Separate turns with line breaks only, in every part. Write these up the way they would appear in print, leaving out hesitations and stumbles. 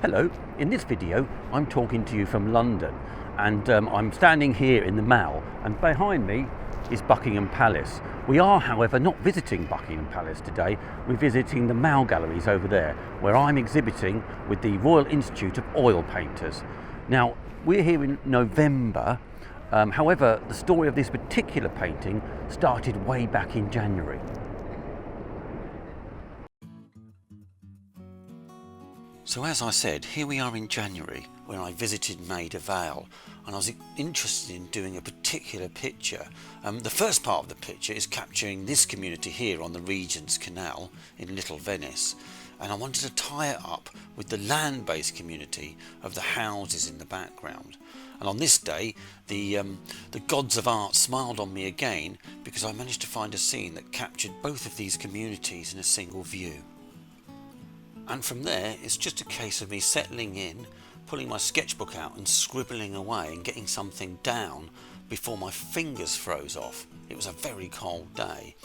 Hello, in this video I'm talking to you from London, and I'm standing here in the Mall, and behind me is Buckingham Palace. We are, however, not visiting Buckingham Palace today. We're visiting the Mall galleries over there, where I'm exhibiting with the Royal Institute of Oil Painters. Now, we're here in November, however, the story of this particular painting started way back in January. So as I said, here we are in January, where I visited Maida Vale, and I was interested in doing a particular picture. The first part of the picture is capturing this community here on the Regent's Canal in Little Venice, and I wanted to tie it up with the land-based community of the houses in the background. And on this day, the gods of art smiled on me again, because I managed to find a scene that captured both of these communities in a single view. And from there, it's just a case of me settling in, pulling my sketchbook out and scribbling away and getting something down before my fingers froze off. It was a very cold day,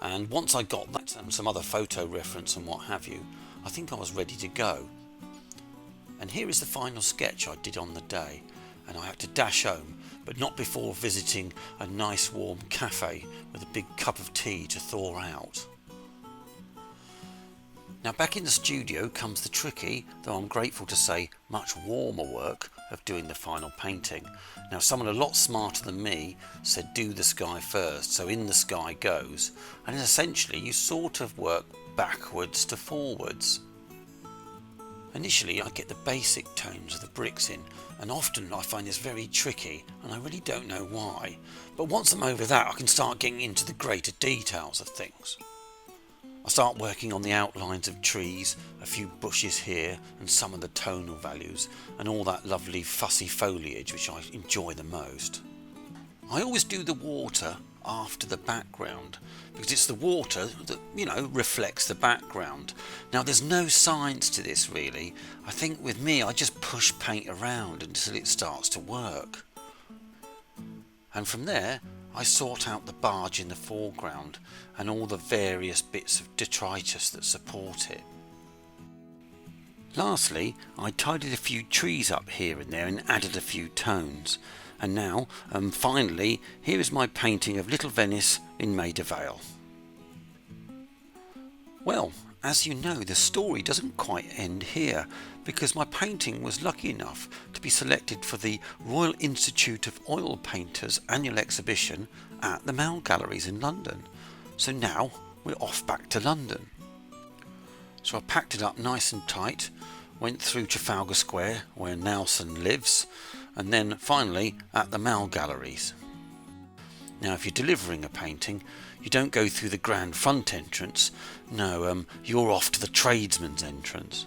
and once I got that and some other photo reference and what have you, I think I was ready to go. And here is the final sketch I did on the day, and I had to dash home, but not before visiting a nice warm cafe with a big cup of tea to thaw out. Now back in the studio comes the tricky, though I'm grateful to say much warmer work of doing the final painting. Now someone a lot smarter than me said do the sky first, so in the sky goes, and essentially you sort of work backwards to forwards. Initially I get the basic tones of the bricks in, and often I find this very tricky, and I really don't know why, but once I'm over that I can start getting into the greater details of things. I start working on the outlines of trees, a few bushes here, and some of the tonal values, and all that lovely fussy foliage which I enjoy the most. I always do the water after the background, because it's the water that, reflects the background. Now there's no science to this really. I think with me I just push paint around until it starts to work. And from there I sort out the barge in the foreground and all the various bits of detritus that support it. Lastly, I tidied a few trees up here and there and added a few tones. And now, finally, here is my painting of Little Venice in Maida Vale. Well, as you know, the story doesn't quite end here, because my painting was lucky enough to be selected for the Royal Institute of Oil Painters Annual Exhibition at the Mall Galleries in London. So now we're off back to London. So I packed it up nice and tight, went through Trafalgar Square where Nelson lives, and then finally at the Mall Galleries. Now if you're delivering a painting, you don't go through the grand front entrance. No, you're off to the tradesman's entrance.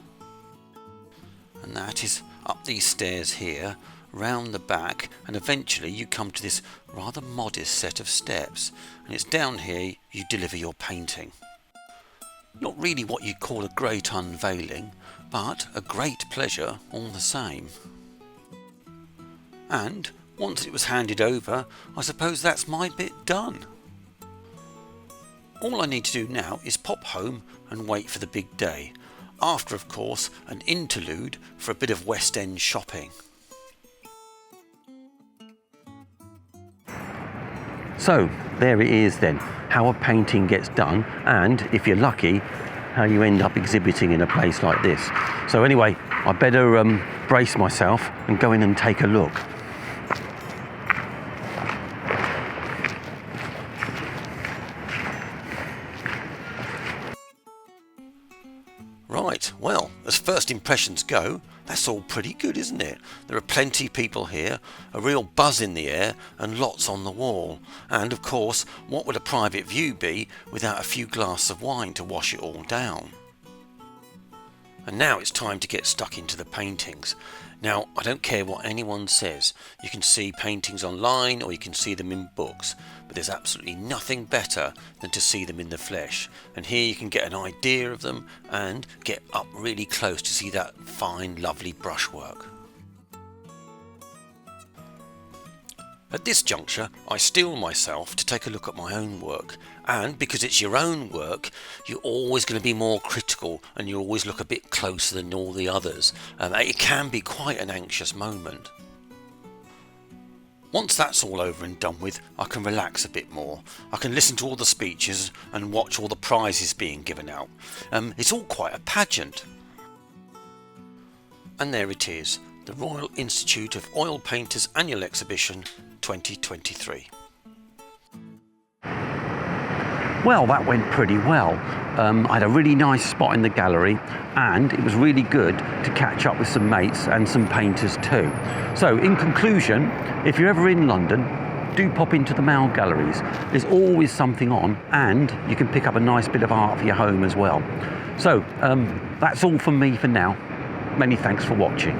And that is up these stairs here, round the back, and eventually you come to this rather modest set of steps, and it's down here you deliver your painting. Not really what you'd call a great unveiling, but a great pleasure all the same. And once it was handed over, I suppose that's my bit done. All I need to do now is pop home and wait for the big day, after of course an interlude for a bit of West End shopping. So there it is then, how a painting gets done, and if you're lucky, how you end up exhibiting in a place like this. So anyway, I better brace myself and go in and take a look. Right, well, as first impressions go, that's all pretty good, isn't it? There are plenty of people here, a real buzz in the air, and lots on the wall. And of course, what would a private view be without a few glasses of wine to wash it all down? And now it's time to get stuck into the paintings. Now, I don't care what anyone says. You can see paintings online or you can see them in books, but there's absolutely nothing better than to see them in the flesh. And here you can get an idea of them and get up really close to see that fine, lovely brushwork. At this juncture, I steel myself to take a look at my own work, and because it's your own work, you're always going to be more critical and you always look a bit closer than all the others. It can be quite an anxious moment. Once that's all over and done with, I can relax a bit more. I can listen to all the speeches and watch all the prizes being given out. It's all quite a pageant. And there it is, the Royal Institute of Oil Painters Annual Exhibition 2023. Well, that went pretty well. I had a really nice spot in the gallery, and it was really good to catch up with some mates and some painters too. So in conclusion, if you're ever in London, do pop into the Mall galleries. There's always something on, and you can pick up a nice bit of art for your home as well. So that's all from me for now. Many thanks for watching.